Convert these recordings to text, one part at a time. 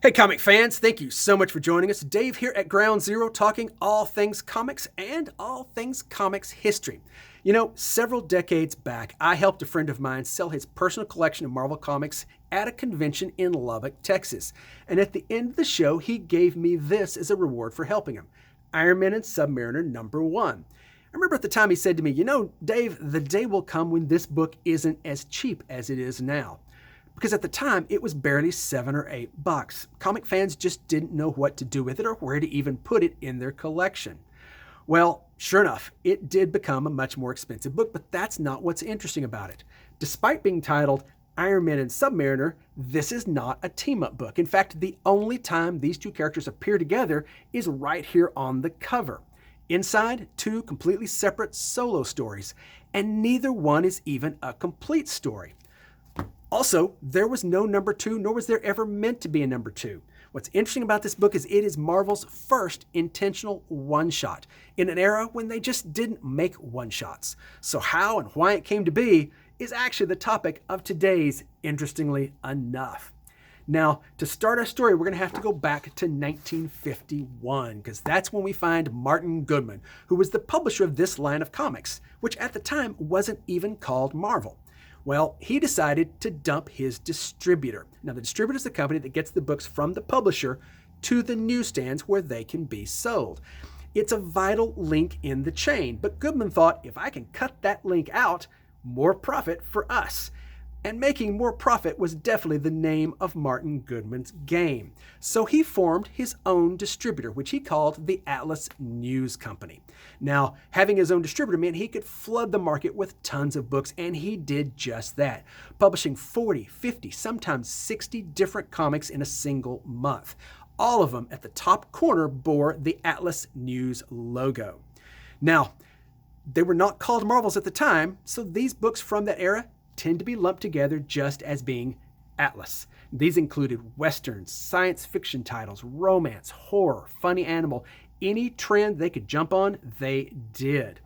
Hey, comic fans, thank you so much for joining us. Dave here at Ground Zero, talking all things comics and all things comics history. You know, several decades back, I helped a friend of mine sell his personal collection of Marvel Comics at a convention in Lubbock, Texas. And at the end of the show, he gave me this as a reward for helping him: Iron Man and Submariner #1. I remember at the time he said to me, "You know, Dave, the day will come when this book isn't as cheap as it is now." Because at the time, it was barely $7 or $8. Comic fans just didn't know what to do with it or where to even put it in their collection. Well, sure enough, it did become a much more expensive book, but that's not what's interesting about it. Despite being titled Iron Man and Submariner, this is not a team-up book. In fact, the only time these two characters appear together is right here on the cover. Inside, two completely separate solo stories, and neither one is even a complete story. Also, there was no #2, nor was there ever meant to be a #2. What's interesting about this book is it is Marvel's first intentional one-shot in an era when they just didn't make one-shots. So how and why it came to be is actually the topic of today's Interestingly Enough. Now, to start our story, we're going to have to go back to 1951, because that's when we find Martin Goodman, who was the publisher of this line of comics, which at the time wasn't even called Marvel. Well, he decided to dump his distributor. Now, the distributor is the company that gets the books from the publisher to the newsstands where they can be sold. It's a vital link in the chain, but Goodman thought, if I can cut that link out, more profit for us. And making more profit was definitely the name of Martin Goodman's game. So he formed his own distributor, which he called the Atlas News Company. Now, having his own distributor meant he could flood the market with tons of books, and he did just that, publishing 40, 50, sometimes 60 different comics in a single month. All of them at the top corner bore the Atlas News logo. Now, they were not called Marvels at the time, so these books from that era tend to be lumped together just as being Atlas. These included westerns, science fiction titles, romance, horror, funny animal. Any trend they could jump on, they did.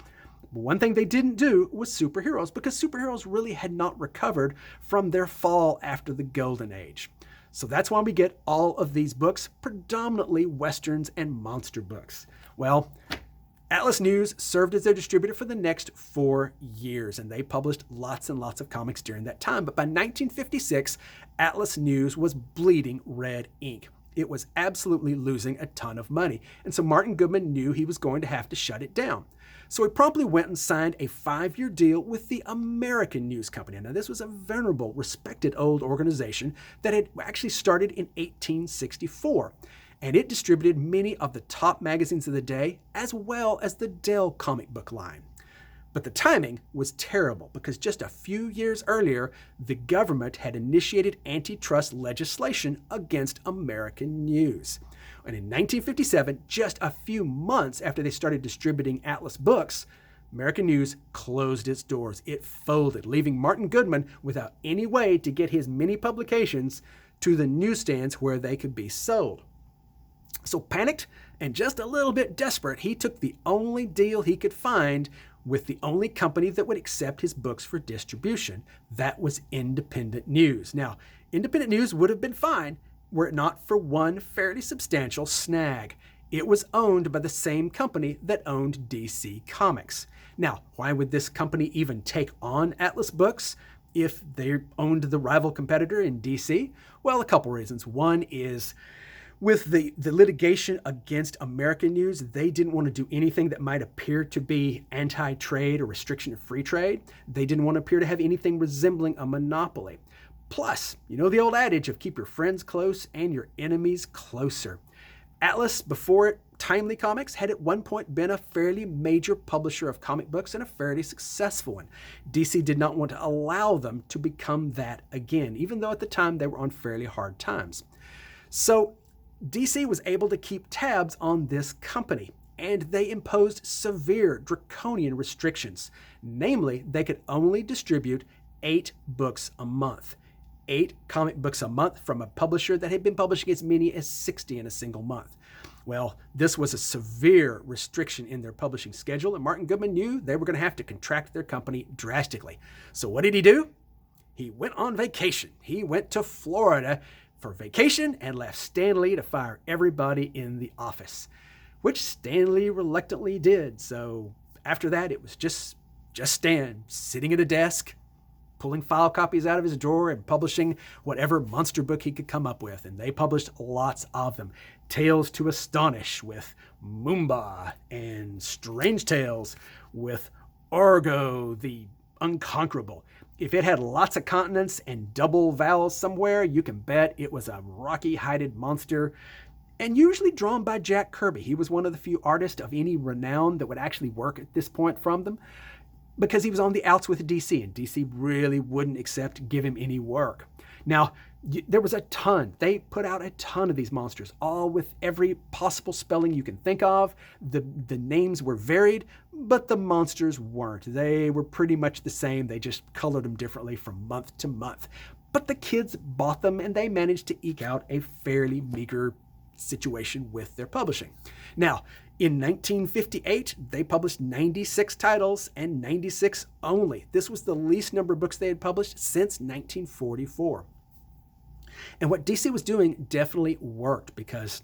But one thing they didn't do was superheroes, because superheroes really had not recovered from their fall after the Golden Age. So that's why we get all of these books, predominantly westerns and monster books. Well, Atlas News served as their distributor for the next 4 years, and they published lots and lots of comics during that time. But by 1956, Atlas News was bleeding red ink. It was absolutely losing a ton of money, and so Martin Goodman knew he was going to have to shut it down. So he promptly went and signed a 5-year deal with the American News Company. Now, this was a venerable, respected old organization that had actually started in 1864. And it distributed many of the top magazines of the day, as well as the Dell comic book line. But the timing was terrible, because just a few years earlier, the government had initiated antitrust legislation against American News. And in 1957, just a few months after they started distributing Atlas books, American News closed its doors. It folded, leaving Martin Goodman without any way to get his many publications to the newsstands where they could be sold. So panicked and just a little bit desperate, he took the only deal he could find with the only company that would accept his books for distribution. That was Independent News. Now, Independent News would have been fine were it not for one fairly substantial snag. It was owned by the same company that owned DC Comics. Now, why would this company even take on Atlas books if they owned the rival competitor in DC? Well, a couple reasons. One is, with the litigation against American News, they didn't want to do anything that might appear to be anti-trade or restriction of free trade. They didn't want to appear to have anything resembling a monopoly. Plus, you know the old adage of keep your friends close and your enemies closer. Atlas, before it, Timely Comics, had at one point been a fairly major publisher of comic books, and a fairly successful one. DC did not want to allow them to become that again, even though at the time they were on fairly hard times. So DC was able to keep tabs on this company, and they imposed severe draconian restrictions. Namely, they could only distribute 8 books a month. 8 comic books a month from a publisher that had been publishing as many as 60 in a single month. Well, this was a severe restriction in their publishing schedule, and Martin Goodman knew they were going to have to contract their company drastically. So what did he do? He went on vacation. He went to Florida for vacation and left Stan Lee to fire everybody in the office, which Stan Lee reluctantly did. So after that, it was just Stan sitting at a desk, pulling file copies out of his drawer and publishing whatever monster book he could come up with. And they published lots of them. Tales to Astonish with Moomba, and Strange Tales with Argo the Unconquerable. If it had lots of consonants and double vowels somewhere, you can bet it was a rocky-hided monster, and usually drawn by Jack Kirby. He was one of the few artists of any renown that would actually work at this point from them, because he was on the outs with DC, and DC really wouldn't give him any work. Now, there was a ton. They put out a ton of these monsters, all with every possible spelling you can think of. The names were varied, but the monsters weren't. They were pretty much the same. They just colored them differently from month to month. But the kids bought them, and they managed to eke out a fairly meager situation with their publishing. Now, in 1958, they published 96 titles, and 96 only. This was the least number of books they had published since 1944. And what DC was doing definitely worked, because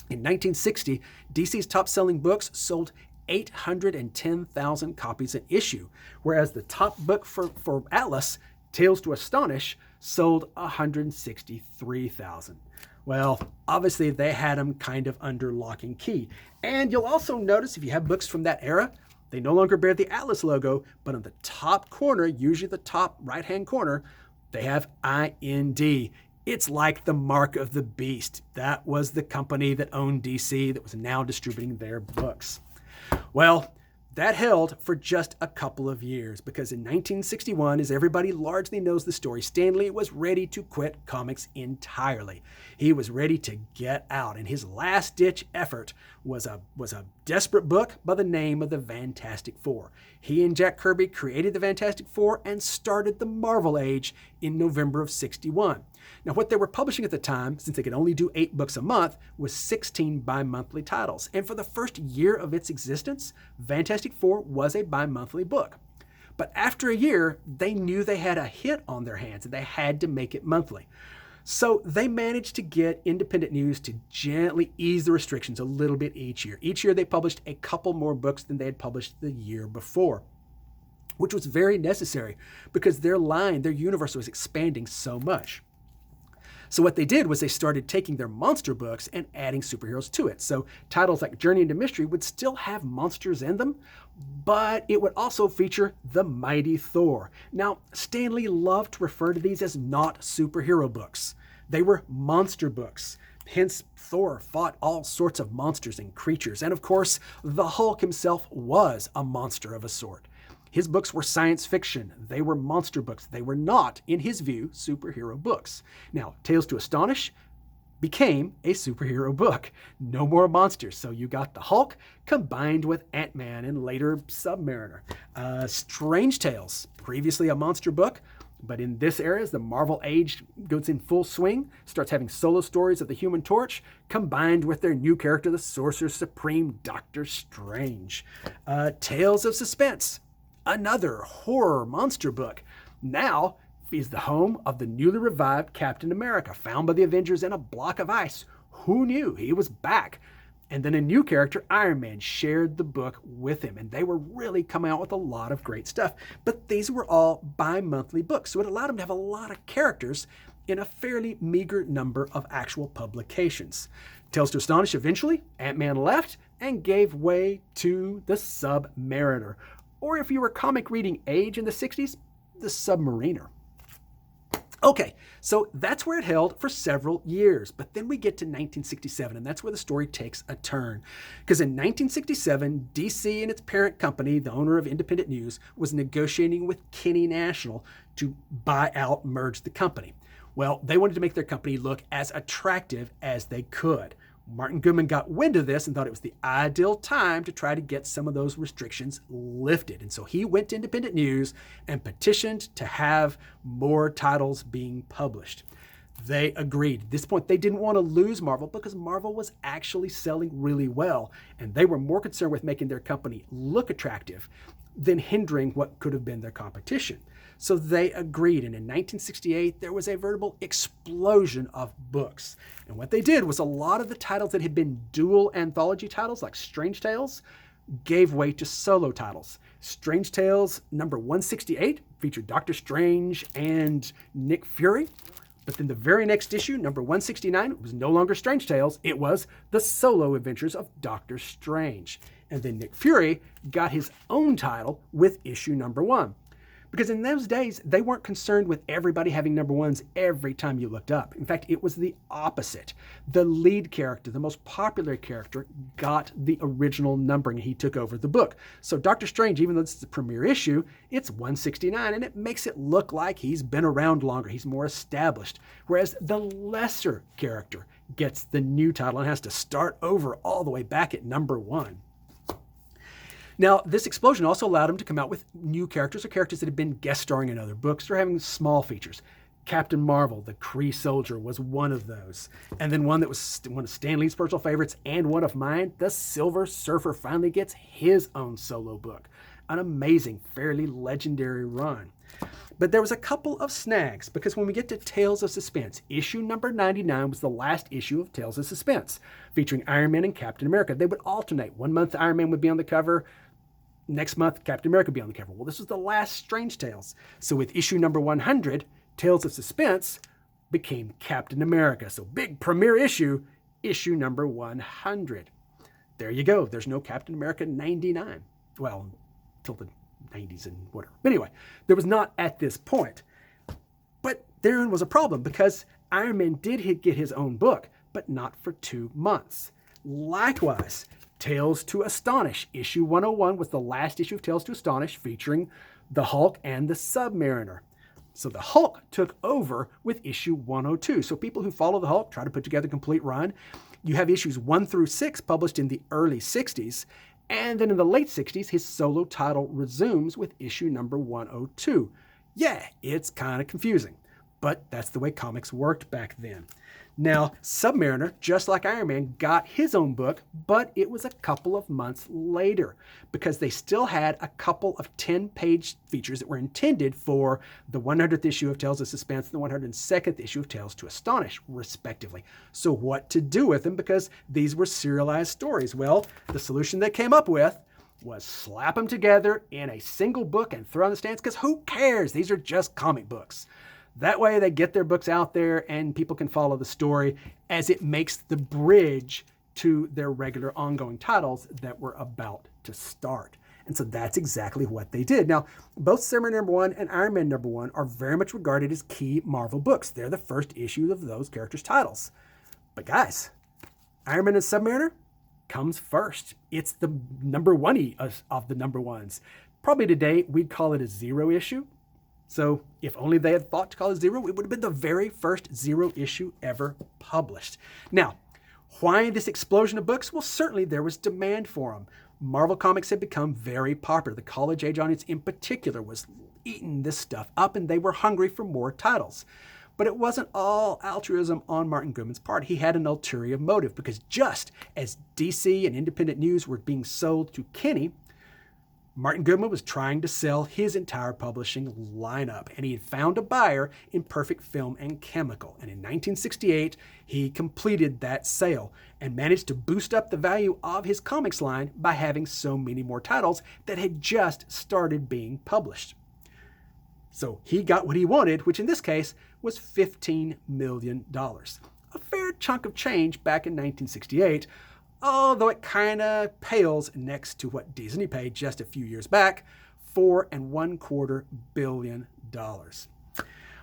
in 1960, DC's top-selling books sold 810,000 copies an issue, whereas the top book for Atlas, Tales to Astonish, sold 163,000. Well, obviously they had them kind of under lock and key. And you'll also notice, if you have books from that era, they no longer bear the Atlas logo, but on the top corner, usually the top right-hand corner, they have IND. It's like the mark of the beast. That was the company that owned DC that was now distributing their books. Well, that held for just a couple of years, because in 1961, as everybody largely knows the story, Stan Lee was ready to quit comics entirely. He was ready to get out, and his last-ditch effort was a desperate book by the name of the Fantastic Four. He and Jack Kirby created the Fantastic Four and started the Marvel Age in November of '61. Now, what they were publishing at the time, since they could only do 8 books a month, was 16 bi-monthly titles. And for the first year of its existence, Fantastic Four was a bi-monthly book. But after a year, they knew they had a hit on their hands, and they had to make it monthly. So they managed to get Independent News to gently ease the restrictions a little bit each year. Each year they published a couple more books than they had published the year before, which was very necessary because their universe was expanding so much. So what they did was they started taking their monster books and adding superheroes to it. So titles like Journey into Mystery would still have monsters in them, but it would also feature the Mighty Thor. Now, Stan Lee loved to refer to these as not superhero books. They were monster books. Hence, Thor fought all sorts of monsters and creatures. And of course, the Hulk himself was a monster of a sort. His books were science fiction. They were monster books. They were not, in his view, superhero books. Now, Tales to Astonish became a superhero book. No more monsters. So you got the Hulk combined with Ant-Man and later Submariner. Strange Tales, previously a monster book, but in this era, as the Marvel Age goes in full swing, starts having solo stories of the Human Torch, combined with their new character, the Sorcerer Supreme, Doctor Strange. Tales of Suspense, another horror monster book. Now is the home of the newly revived Captain America, found by the Avengers in a block of ice. Who knew? He was back. And then a new character, Iron Man, shared the book with him. And they were really coming out with a lot of great stuff. But these were all bi-monthly books, so it allowed them to have a lot of characters in a fairly meager number of actual publications. Tales to Astonish, eventually, Ant-Man left and gave way to the Submariner. Or if you were comic reading age in the 60s, the Submariner. Okay, so that's where it held for several years. But then we get to 1967, and that's where the story takes a turn. Because in 1967, DC and its parent company, the owner of Independent News, was negotiating with Kinney National to merge the company. Well, they wanted to make their company look as attractive as they could. Martin Goodman got wind of this and thought it was the ideal time to try to get some of those restrictions lifted. And so he went to Independent News and petitioned to have more titles being published. They agreed. At this point, they didn't want to lose Marvel because Marvel was actually selling really well, and they were more concerned with making their company look attractive than hindering what could have been their competition. So they agreed, and in 1968, there was a veritable explosion of books. And what they did was a lot of the titles that had been dual anthology titles, like Strange Tales, gave way to solo titles. Strange Tales number 168 featured Doctor Strange and Nick Fury. But then the very next issue, number 169, was no longer Strange Tales. It was the solo adventures of Doctor Strange. And then Nick Fury got his own title with issue number 1. Because in those days, they weren't concerned with everybody having number 1s every time you looked up. In fact, it was the opposite. The lead character, the most popular character, got the original numbering. He took over the book. So Doctor Strange, even though this is the premiere issue, it's 169, and it makes it look like he's been around longer. He's more established. Whereas the lesser character gets the new title and has to start over all the way back at number 1. Now, this explosion also allowed him to come out with new characters or characters that had been guest starring in other books or having small features. Captain Marvel, the Kree soldier, was one of those. And then one that was one of Stan Lee's personal favorites and one of mine, the Silver Surfer, finally gets his own solo book. An amazing, fairly legendary run. But there was a couple of snags, because when we get to Tales of Suspense, issue number 99 was the last issue of Tales of Suspense, featuring Iron Man and Captain America. They would alternate. One month Iron Man would be on the cover, next month, Captain America would be on the cover. Well, this was the last Strange Tales. So with issue number 100, Tales of Suspense became Captain America. So big premiere issue, issue number 100. There you go. There's no Captain America 99. Well, till the 90s and whatever. But anyway, there was not at this point. But therein was a problem, because Iron Man did get his own book, but not for 2 months. Likewise, Tales to Astonish, issue 101 was the last issue of Tales to Astonish, featuring the Hulk and the Submariner. So the Hulk took over with issue 102. So people who follow the Hulk try to put together a complete run. You have issues 1 through 6 published in the early 60s, and then in the late 60s, his solo title resumes with issue number 102. Yeah, it's kind of confusing, but that's the way comics worked back then. Now, Submariner, just like Iron Man, got his own book, but it was a couple of months later, because they still had a couple of 10-page features that were intended for the 100th issue of Tales of Suspense and the 102nd issue of Tales to Astonish, respectively. So what to do with them, because these were serialized stories? Well, the solution they came up with was slap them together in a single book and throw on the stands, because who cares? These are just comic books. That way they get their books out there and people can follow the story, as it makes the bridge to their regular ongoing titles that were about to start. And so that's exactly what they did. Now, both Submariner number 1 and Iron Man number 1 are very much regarded as key Marvel books. They're the first issue of those characters' titles. But guys, Iron Man and Submariner comes first. It's the number 1 of the number 1s. Probably today we'd call it a 0 issue. So if only they had thought to call it 0, it would have been the very first 0 issue ever published. Now, why this explosion of books? Well, certainly there was demand for them. Marvel Comics had become very popular. The college-age audience in particular was eating this stuff up, and they were hungry for more titles. But it wasn't all altruism on Martin Goodman's part. He had an ulterior motive, because just as DC and Independent News were being sold to Kinney, Martin Goodman was trying to sell his entire publishing lineup, and he had found a buyer in Perfect Film and Chemical. And in 1968, he completed that sale and managed to boost up the value of his comics line by having so many more titles that had just started being published. So he got what he wanted, which in this case was $15 million. A fair chunk of change back in 1968, although it kind of pales next to what Disney paid just a few years back, $4.25 billion.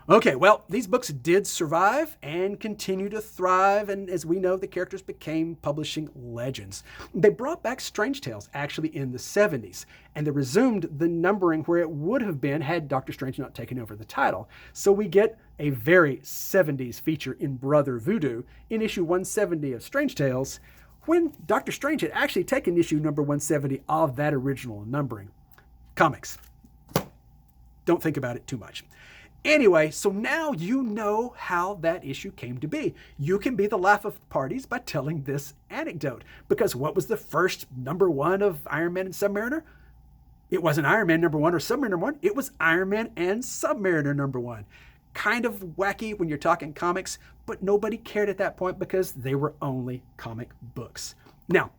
Okay, well, these books did survive and continue to thrive, and as we know, the characters became publishing legends. They brought back Strange Tales actually in the 70s, and they resumed the numbering where it would have been had Doctor Strange not taken over the title. So we get a very 70s feature in Brother Voodoo in issue 170 of Strange Tales, when Doctor Strange had actually taken issue number 170 of that original numbering. Comics. Don't think about it too much. Anyway, so now you know how that issue came to be. You can be the laugh of the parties by telling this anecdote. Because what was the first number 1 of Iron Man and Submariner? It wasn't Iron Man #1 or Submariner #1. It was Iron Man and Submariner #1. Kind of wacky when you're talking comics, but nobody cared at that point because they were only comic books. Now,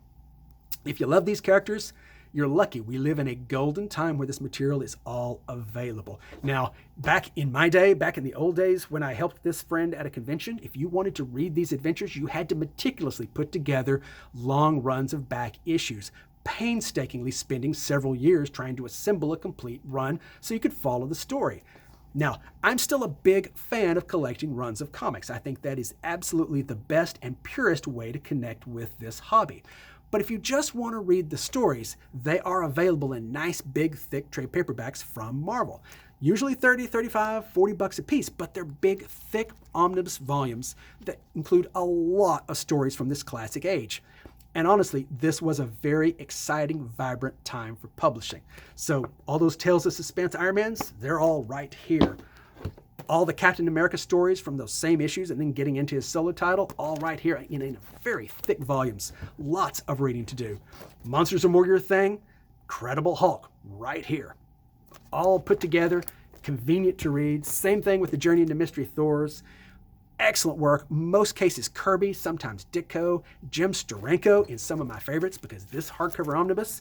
if you love these characters, you're lucky. We live in a golden time where this material is all available. Now, back in my day, back in the old days when I helped this friend at a convention, if you wanted to read these adventures, you had to meticulously put together long runs of back issues, painstakingly spending several years trying to assemble a complete run so you could follow the story. Now, I'm still a big fan of collecting runs of comics. I think that is absolutely the best and purest way to connect with this hobby. But if you just want to read the stories, they are available in nice, big, thick trade paperbacks from Marvel. Usually 30, 35, 40 bucks a piece, but they're big, thick omnibus volumes that include a lot of stories from this classic age. And honestly, this was a very exciting, vibrant time for publishing. So all those Tales of Suspense Iron Mans, they're all right here. All the Captain America stories from those same issues and then getting into his solo title, all right here in very thick volumes. Lots of reading to do. Monsters Are More Your Thing, Incredible Hulk, right here. All put together, convenient to read. Same thing with the Journey into Mystery Thors. Excellent work. Most cases Kirby, sometimes Ditko, Jim Steranko in some of my favorites because this hardcover omnibus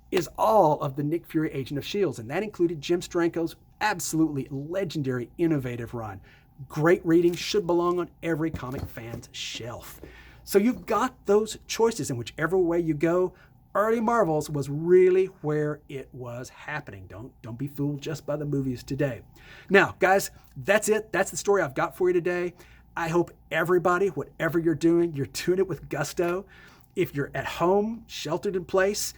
is all of the Nick Fury Agent of S.H.I.E.L.D. and that included Jim Steranko's absolutely legendary, innovative run. Great reading, should belong on every comic fan's shelf. So you've got those choices, and whichever way you go, early Marvels was really where it was happening. Don't be fooled just by the movies today. Now, guys, that's it. That's the story I've got for you today. I hope everybody, whatever you're doing it with gusto. If you're at home, sheltered in place,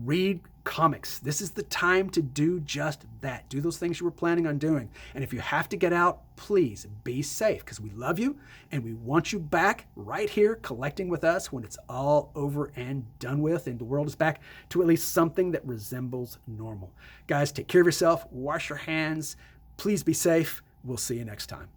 read comics. This is the time to do just that. Do those things you were planning on doing. And if you have to get out, please be safe because we love you and we want you back right here collecting with us when it's all over and done with and the world is back to at least something that resembles normal. Guys, take care of yourself. Wash your hands. Please be safe. We'll see you next time.